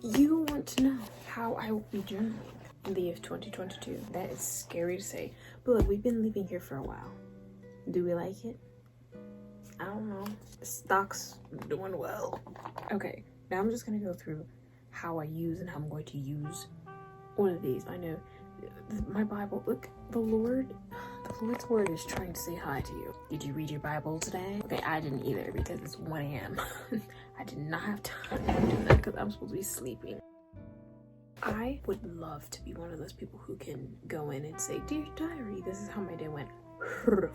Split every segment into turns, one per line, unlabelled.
You want to know how I will be journaling in the year of 2022. That is scary to say, but look, we've been living here for a while. Do we like it? I don't know. Stock's doing well. Okay, now I'm just gonna go through how I use and how I'm going to use one of these. I know my Bible, look, the Lord's word is trying to say hi to you. Did you read your Bible today? Okay, I didn't either because it's 1 a.m. I did not have time to do that because I'm supposed to be sleeping. I would love to be one of those people who can go in and say, "Dear diary, this is how my day went."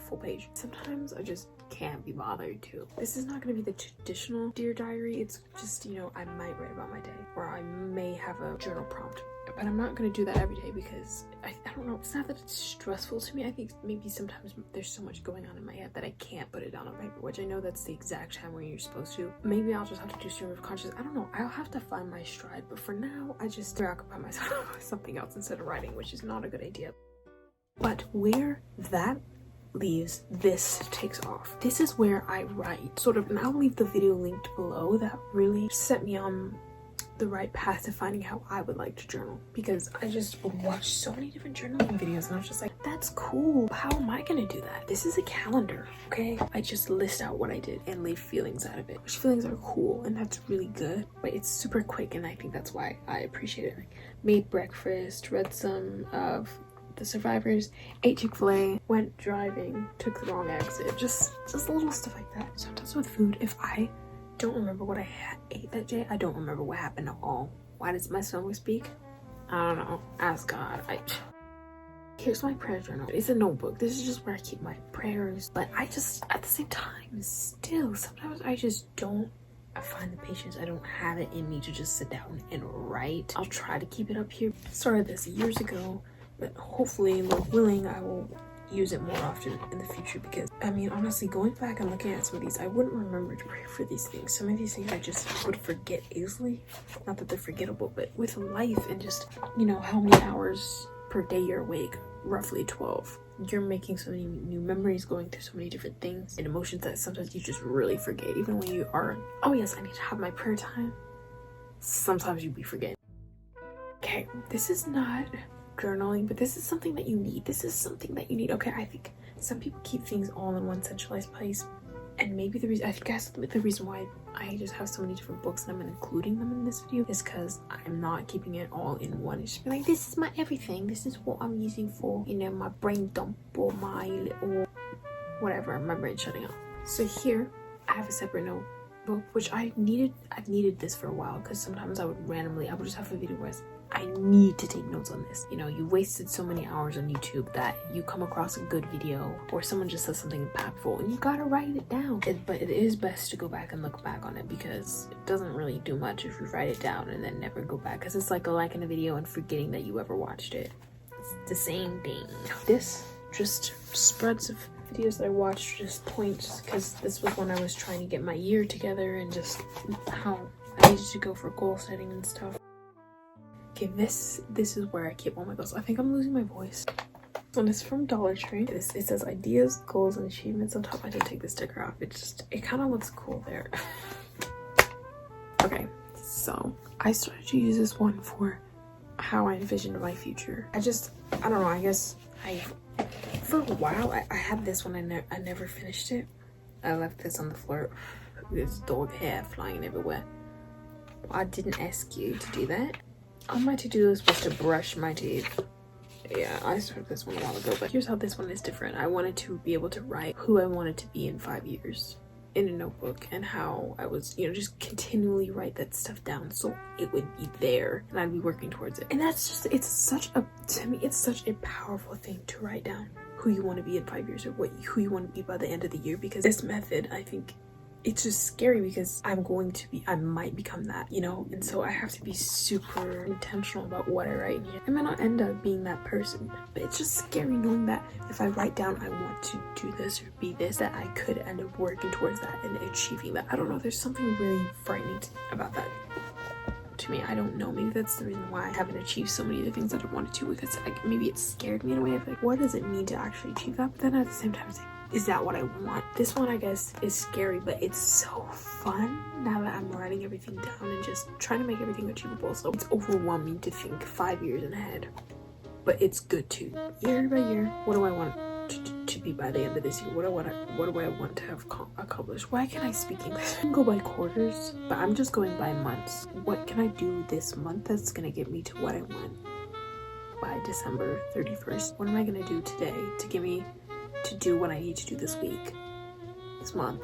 Full page. Sometimes I just can't be bothered to. This is not going to be the traditional Dear Diary. It's just, you know, I might write about my day, or I may have a journal prompt, but I'm not going to do that every day because I don't know. It's not that it's stressful to me. I think maybe sometimes there's so much going on in my head that I can't put it down on paper, which I know that's the exact time where you're supposed to. Maybe I'll just have to do stream of consciousness. I don't know. I'll have to find my stride, but for now, I just preoccupy myself with something else instead of writing, which is not a good idea. But where that leaves, this takes off. This is where I write, sort of, and I'll leave the video linked below. That really set me on the right path to finding how I would like to journal, because I just watched so many different journaling videos and I was just like, that's cool. How am I gonna do that? This is a calendar, okay? I just list out what I did and leave feelings out of it, which feelings are cool and that's really good, but it's super quick and I think that's why I appreciate it. Like, made breakfast, read some of The Survivors, ate Chick-fil-A, went driving, took the wrong exit, just little stuff like that. Sometimes with food, if I don't remember what I ate that day, I don't remember what happened at all. Why does my stomach speak? I don't know. Ask God. Here's my prayer journal. It's a notebook. This is just where I keep my prayers, but I just, at the same time, still, sometimes I just don't find the patience. I don't have it in me to just sit down and write. I'll try to keep it up here. Started this years ago, but hopefully, Lord willing, I will use it more often in the future, because I mean, honestly, going back and looking at some of these, I wouldn't remember to pray for these things. Some of these things I just would forget easily. Not that they're forgettable, but with life and just, you know, how many hours per day you're awake, roughly 12. You're making so many new memories, going through so many different things and emotions that sometimes you just really forget, even when you are, oh yes, I need to have my prayer time. Sometimes you be forgetting. Okay, this is not journaling, but this is something that you need. This is something that you need. Okay, I think some people keep things all in one centralized place, and maybe the reason, I guess the reason why I just have so many different books and I'm including them in this video is because I'm not keeping it all in one. It's just like, this is my everything. This is what I'm using for, you know, my brain dump or my little whatever, my brain shutting off. So here I have a separate notebook, which I've needed this for a while, because sometimes I would just have a video where I need to take notes on this. You know, you wasted so many hours on YouTube that you come across a good video or someone just says something impactful and you gotta write it down. But it is best to go back and look back on it, because it doesn't really do much if you write it down and then never go back, because it's like liking a video and forgetting that you ever watched it. It's the same thing. This just spreads of videos that I watched, just points, because this was when I was trying to get my year together and just how I needed to go for goal setting and stuff. Okay, this is where I keep all my goals. I think I'm losing my voice. And it's from Dollar Tree. It says ideas, goals, and achievements on top. I didn't take the sticker off. It kind of looks cool there. Okay, so I started to use this one for how I envisioned my future. I don't know, I guess for a while, I had this one, I never finished it. I left this on the floor. There's dog hair flying everywhere. I didn't ask you to do that. On my to-do list was to brush my teeth. Yeah, I started this one a while ago, but here's how this one is different. I wanted to be able to write who I wanted to be in 5 years in a notebook, and how I was, you know, just continually write that stuff down so it would be there and I'd be working towards it. And that's just, to me, it's such a powerful thing to write down who you want to be in 5 years, or who you want to be by the end of the year, because this method, I think, it's just scary because I might become that, you know? And so I have to be super intentional about what I write here. I might not end up being that person, but it's just scary knowing that if I write down I want to do this or be this, that I could end up working towards that and achieving that. I don't know, there's something really frightening about that to me. I don't know, maybe that's the reason why I haven't achieved so many of the things that I wanted to, because maybe it scared me in a way of like, what does it mean to actually achieve that? But then at the same time, it's like, is that what I want? This one, I guess, is scary, but it's so fun now that I'm writing everything down and just trying to make everything achievable. So it's overwhelming to think 5 years ahead, but it's good too. Year by year, what do I want to be by the end of this year? What do I want to have accomplished? Why can't I speak English? I can go by quarters, but I'm just going by months. What can I do this month that's gonna get me to what I want by December 31st? What am I gonna do today to get me to do what I need to do this week, this month,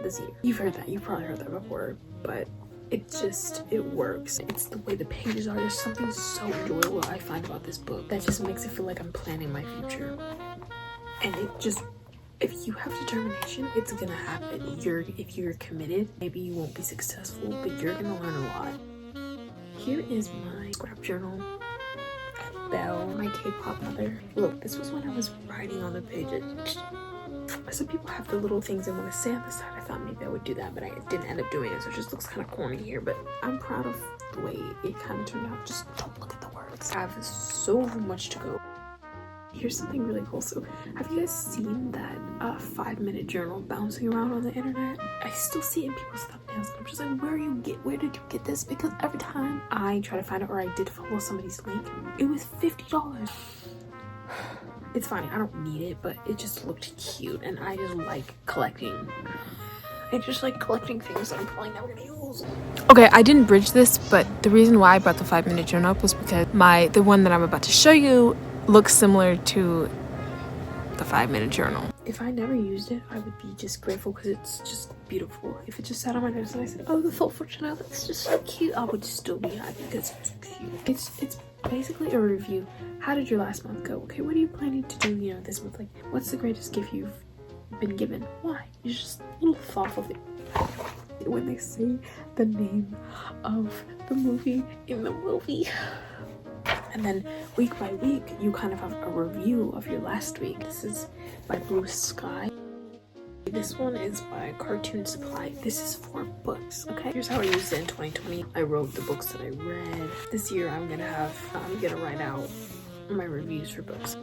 this year? You've heard that. You've probably heard that before, but it works. It's the way the pages are. There's something so enjoyable I find about this book that just makes it feel like I'm planning my future. And if you have determination, it's gonna happen. If you're committed, maybe you won't be successful, but you're gonna learn a lot. Here is my scrap journal. Belle, my K-pop mother. Look, this was when I was writing on the pages. Some people have the little things they want to say on the side. I thought maybe I would do that, but I didn't end up doing it, so it just looks kind of corny here. But I'm proud of the way it kind of turned out. Just don't look at the words. I have so much to go. Here's something really cool. So have you guys seen that 5-minute journal bouncing around on the internet? I still see it in people's thumbnails, and I'm just like, where did you get this? Because every time I try to find it, or I did follow somebody's link, it was $50. It's fine, I don't need it, but it just looked cute, and I just like collecting. I just like collecting things that I'm probably never gonna use. Okay, I didn't bridge this, but the reason why I brought the 5-minute journal up was because the one that I'm about to show you looks similar to the 5-minute journal. If I never used it, I would be just grateful because it's just beautiful. If it just sat on my desk and I said, oh, the thoughtful journal, that's just so cute, I would still be happy because it's cute. It's basically a review. How did your last month go? Okay, what are you planning to do, this month? Like, what's the greatest gift you've been given? Why? It's just a little thoughtful thing. When they say the name of the movie in the movie. And then week by week, you kind of have a review of your last week. This is by Blue Sky. This one is by Cartoon Supply. This is for books, okay? Here's how I used it in 2020. I wrote the books that I read. This year, I'm gonna write out my reviews for books.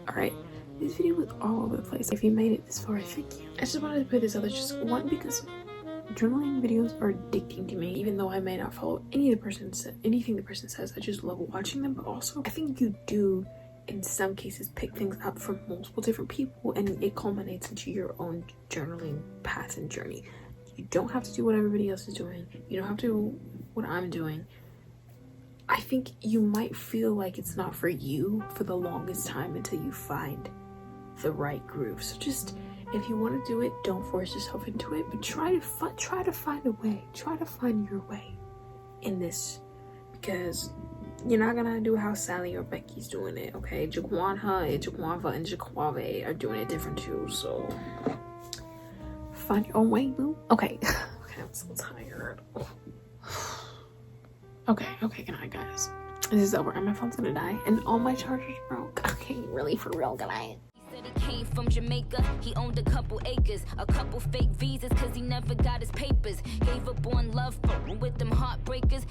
All right, this video was all over the place. If you made it this far, thank you. I just wanted to put this other, just one, because journaling videos are addicting to me, even though I may not follow anything the person says. I just love watching them, but also I think you do in some cases pick things up from multiple different people, and it culminates into your own journaling path and journey. You don't have to do what everybody else is doing. You don't have to do what I'm doing. I think you might feel like it's not for you for the longest time until you find the right groove. So just, if you want to do it, don't force yourself into it, but try to find a way. Try to find your way in this, because you're not gonna do how Sally or Becky's doing it, okay? Jaquanha, Jaquanva, and Jaquave are doing it different too, so find your own way, boo. Okay, I'm so tired. Okay, good night, guys. This is over, and my phone's gonna die, and all my chargers broke. Okay, really, for real, good night.
He came from Jamaica, he owned a couple acres, a couple fake visas, cause he never got his papers. Gave up on love with them heartbreakers.